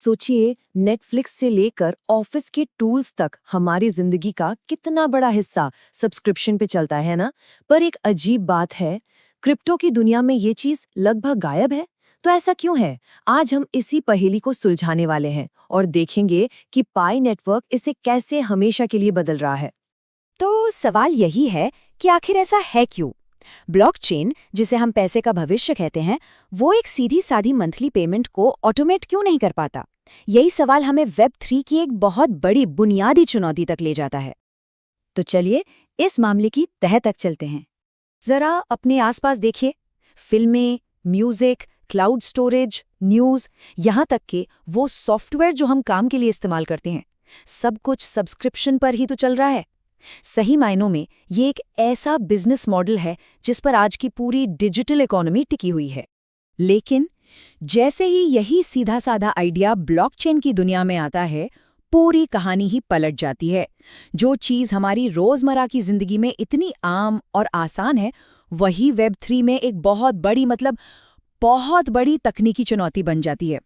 सोचिए, नेटफ्लिक्स से लेकर ऑफिस के टूल्स तक हमारी जिंदगी का कितना बड़ा हिस्सा सब्सक्रिप्शन पे चलता है ना। पर एक अजीब बात है, क्रिप्टो की दुनिया में ये चीज लगभग गायब है। तो ऐसा क्यों है? आज हम इसी पहेली को सुलझाने वाले हैं और देखेंगे कि पाई नेटवर्क इसे कैसे हमेशा के लिए बदल रहा है। तो सवाल यही है कि आखिर ऐसा है क्यों? ब्लॉकचेन, जिसे हम पैसे का भविष्य कहते हैं, वो एक सीधी साधी मंथली पेमेंट को ऑटोमेट क्यों नहीं कर पाता? यही सवाल हमें वेब 3 की एक बहुत बड़ी बुनियादी चुनौती तक ले जाता है। तो चलिए इस मामले की तह तक चलते हैं। जरा अपने आसपास देखिए। फिल्में, म्यूजिक, क्लाउड स्टोरेज, न्यूज़, यहाँ तक कि वो सॉफ्टवेयर जो हम काम के लिए इस्तेमाल करते हैं, सब कुछ सब्सक्रिप्शन पर ही तो चल रहा है। सही मायनों में ये एक ऐसा बिजनेस मॉडल है जिस पर आज की पूरी डिजिटल इकोनॉमी टिकी हुई है। लेकिन जैसे ही यही सीधा साधा आइडिया ब्लॉकचेन की दुनिया में आता है, पूरी कहानी ही पलट जाती है। जो चीज़ हमारी रोज़मर्रा की ज़िंदगी में इतनी आम और आसान है, वही वेब 3 में एक बहुत बड़ी तकनीकी चुनौती बन जाती है।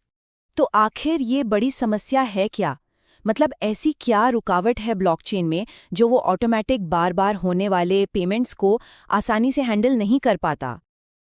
तो आखिर ये बड़ी समस्या है क्या? मतलब ऐसी क्या रुकावट है ब्लॉकचेन में जो वो ऑटोमेटिक बार बार होने वाले पेमेंट्स को आसानी से हैंडल नहीं कर पाता?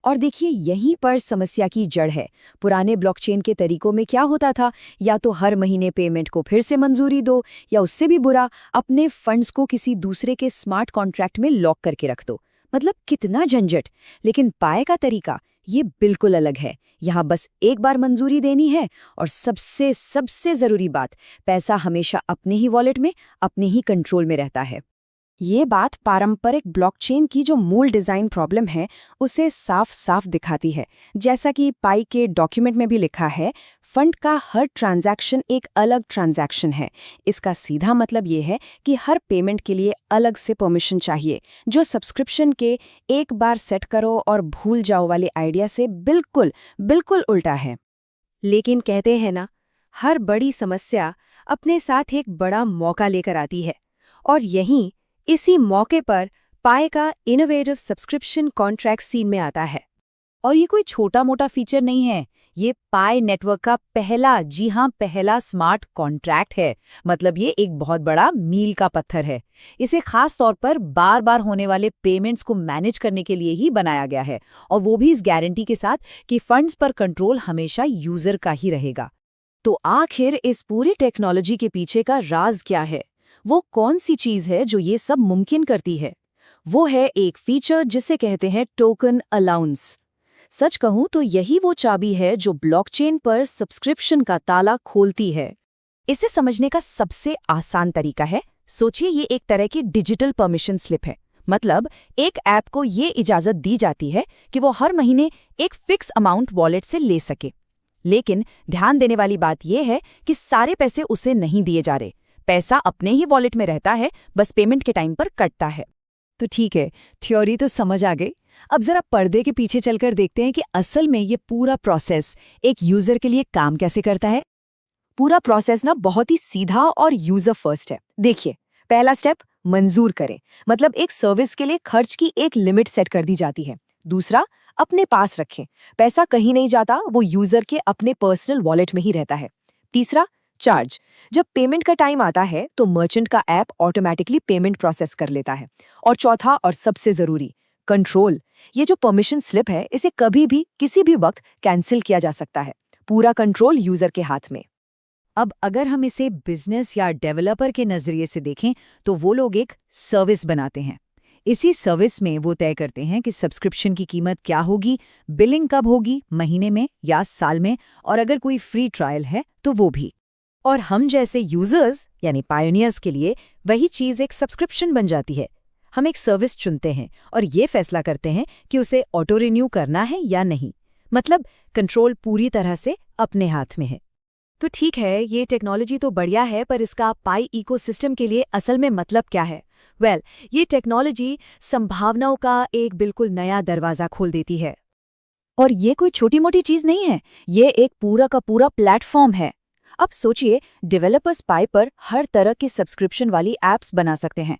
और देखिए, यहीं पर समस्या की जड़ है। पुराने ब्लॉकचेन के तरीकों में क्या होता था, या तो हर महीने पेमेंट को फिर से मंजूरी दो, या उससे भी बुरा, अपने फंड्स को किसी दूसरे के स्मार्ट कॉन्ट्रैक्ट में लॉक करके रख दो। मतलब कितना झंझट। लेकिन पाए का तरीका ये बिल्कुल अलग है। यहाँ बस एक बार मंजूरी देनी है, और सबसे सबसे जरूरी बात, पैसा हमेशा अपने ही वॉलेट में, अपने ही कंट्रोल में रहता है। ये बात पारंपरिक ब्लॉकचेन की जो मूल डिज़ाइन प्रॉब्लम है, उसे साफ साफ दिखाती है। जैसा कि पाई के डॉक्यूमेंट में भी लिखा है, फंड का हर ट्रांजैक्शन एक अलग ट्रांजैक्शन है। इसका सीधा मतलब ये है कि हर पेमेंट के लिए अलग से परमिशन चाहिए, जो सब्सक्रिप्शन के एक बार सेट करो और भूल जाओ वाले आइडिया से बिल्कुल बिल्कुल उल्टा है। लेकिन कहते हैं ना, हर बड़ी समस्या अपने साथ एक बड़ा मौका लेकर आती है। और यहीं इसी मौके पर पाई का इनोवेटिव सब्सक्रिप्शन कॉन्ट्रैक्ट सीन में आता है। और ये कोई छोटा मोटा फीचर नहीं है, ये पाई नेटवर्क का पहला, जी हाँ पहला स्मार्ट कॉन्ट्रैक्ट है। मतलब ये एक बहुत बड़ा मील का पत्थर है। इसे खास तौर पर बार बार होने वाले पेमेंट्स को मैनेज करने के लिए ही बनाया गया है, और वो भी इस गारंटी के साथ कि फंड्स पर कंट्रोल हमेशा यूजर का ही रहेगा। तो आखिर इस पूरी टेक्नोलॉजी के पीछे का राज क्या है? वो कौन सी चीज है जो ये सब मुमकिन करती है? वो है एक फीचर जिसे कहते हैं टोकन अलाउंस। सच कहूं तो यही वो चाबी है जो ब्लॉकचेन पर सब्सक्रिप्शन का ताला खोलती है। इसे समझने का सबसे आसान तरीका है, सोचिए ये एक तरह की डिजिटल परमिशन स्लिप है। मतलब एक ऐप को ये इजाजत दी जाती है कि वो हर महीने एक फिक्स अमाउंट वॉलेट से ले सके। लेकिन ध्यान देने वाली बात यह है कि सारे पैसे उसे नहीं दिए जा रहे। पैसा अपने ही वॉलेट में रहता है, बस पेमेंट के टाइम पर कटता है। तो ठीक है, थ्योरी तो समझ आ गई। अब जरा पर्दे के पीछे चलकर देखते हैं कि असल में ये पूरा प्रोसेस एक यूजर के लिए काम कैसे करता है। पूरा प्रोसेस ना बहुत ही सीधा और यूजर फर्स्ट है। देखिए, पहला स्टेप, मंजूर करें। मतलब एक सर्विस के लिए खर्च की एक लिमिट सेट कर दी जाती है। दूसरा, अपने पास रखें, पैसा कहीं नहीं जाता, वो यूजर के अपने पर्सनल वॉलेट में ही रहता है। तीसरा, चार्ज। जब पेमेंट का टाइम आता है तो मर्चेंट का ऐप ऑटोमेटिकली पेमेंट प्रोसेस कर लेता है। और चौथा और सबसे जरूरी, कंट्रोल। ये जो परमिशन स्लिप है, इसे कभी भी किसी भी वक्त कैंसिल किया जा सकता है। पूरा कंट्रोल यूजर के हाथ में। अब अगर हम इसे बिजनेस या डेवलपर के नजरिए से देखें, तो वो लोग एक सर्विस बनाते हैं। इसी सर्विस में वो तय करते हैं कि सब्सक्रिप्शन की कीमत क्या होगी, बिलिंग कब होगी, महीने में या साल में, और अगर कोई फ्री ट्रायल है तो वो भी। और हम जैसे यूजर्स यानी पायोनियर्स के लिए वही चीज़ एक सब्सक्रिप्शन बन जाती है। हम एक सर्विस चुनते हैं और ये फैसला करते हैं कि उसे ऑटो रिन्यू करना है या नहीं। मतलब कंट्रोल पूरी तरह से अपने हाथ में है। तो ठीक है, ये टेक्नोलॉजी तो बढ़िया है, पर इसका पाई इकोसिस्टम के लिए असल में मतलब क्या है? ये टेक्नोलॉजी संभावनाओं का एक बिल्कुल नया दरवाजा खोल देती है। और ये कोई छोटी मोटी चीज़ नहीं है, ये एक पूरा का पूरा प्लेटफॉर्म है। अब सोचिए, डेवलपर्स पाई पर हर तरह की सब्सक्रिप्शन वाली ऐप्स बना सकते हैं,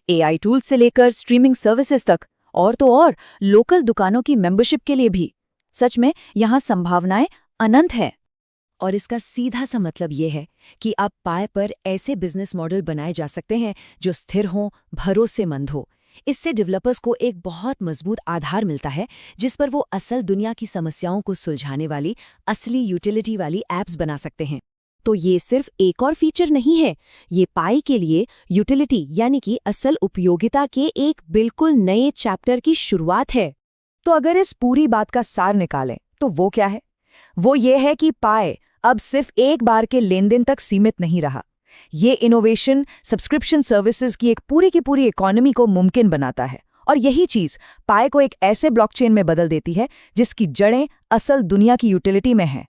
एआई टूल्स से लेकर स्ट्रीमिंग सर्विसेज तक, और तो और लोकल दुकानों की मेंबरशिप के लिए भी। सच में यहाँ संभावनाएं अनंत है। और इसका सीधा सा मतलब ये है कि अब पाए पर ऐसे बिजनेस मॉडल बनाए जा सकते हैं जो स्थिर हों, भरोसेमंद हो। इससे डेवलपर्स को एक बहुत मजबूत आधार मिलता है जिस पर वो असल दुनिया की समस्याओं को सुलझाने वाली असली यूटिलिटी वाली ऐप्स बना सकते हैं। तो ये सिर्फ एक और फीचर नहीं है, ये पाई के लिए यूटिलिटी यानी कि असल उपयोगिता के एक बिल्कुल नए चैप्टर की शुरुआत है। तो अगर इस पूरी बात का सार निकालें तो वो क्या है? वो ये है कि पाए अब सिर्फ एक बार के लेनदेन तक सीमित नहीं रहा। ये इनोवेशन, सब्सक्रिप्शन सर्विसेज की एक पूरी की पूरी इकोनॉमी को मुमकिन बनाता है। और यही चीज पाए को एक ऐसे ब्लॉकचेन में बदल देती है जिसकी जड़ें असल दुनिया की यूटिलिटी में हैं।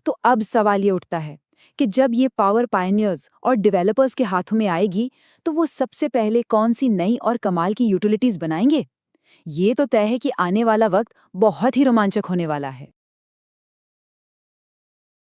तो अब सवाल ये उठता है कि जब ये पावर पायनियर्स और डेवलपर्स के हाथों में आएगी तो वो सबसे पहले कौन सी नई और कमाल की यूटिलिटीज बनाएंगे? ये तो तय है कि आने वाला वक्त बहुत ही रोमांचक होने वाला है।